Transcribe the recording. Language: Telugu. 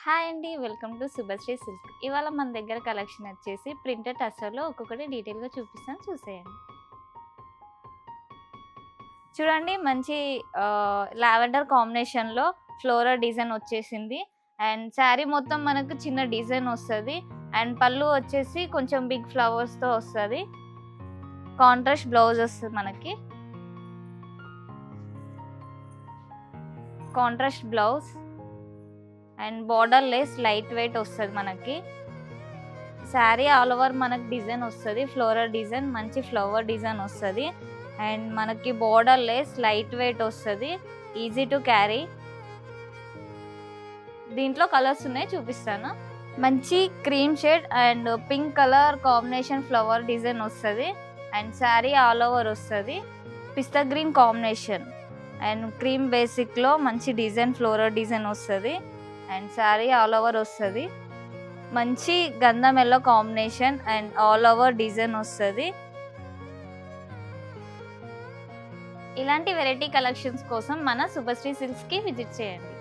హాయ్ అండి. Welcome to Subhashree silk. ఇవాళ మన దగ్గర కలెక్షన్ వచ్చేసి ప్రింటెడ్ టస్సర్‌లో ఒక్కొక్కటి డీటెయిల్‌గా చూపిస్తాను చూసేయండి. చూడండి మంచి లావెండర్ కాంబినేషన్‌లో ఫ్లోరల్ డిజైన్ వచ్చేసింది. అండ్ శారీ మొత్తం మనకు చిన్న డిజైన్ వస్తది. అండ్ పళ్ళు వచ్చేసి కొంచెం బిగ్ ఫ్లవర్స్‌తో వస్తది. కాంట్రాస్ట్ బ్లౌజ్ వస్తది మనకి. Contrast blouse and borderless light weight వస్తది మనకి. శారీ ఆల్ ఓవర్ మనకి డిజైన్ వస్తది. ఫ్లోరల్ డిజైన్ మంచి ఫ్లవర్ డిజైన్ వస్తది. అండ్ మనకి బోర్డర్ లెస్ లైట్ వెయిట్ వస్తది. Easy to carry. దీంట్లో కలర్స్ ఉన్నాయి చూపిస్తాను. మంచి cream shade and pink colour combination flower design వస్తది. అండ్ శారీ ఆల్ ఓవర్ వస్తది. పిస్తా green combination and cream basic లో మంచి డిజైన్ ఫ్లోరల్ డిజైన్ వస్తది. అండ్ శారీ ఆల్ ఓవర్ వస్తది. మంచి గంధం yellow combination and all over design వస్తది. ఇలాంటి వెరైటీ కలెక్షన్స్ కోసం మన శుభశ్రీ సిల్క్స్ కి విజిట్ చేయండి.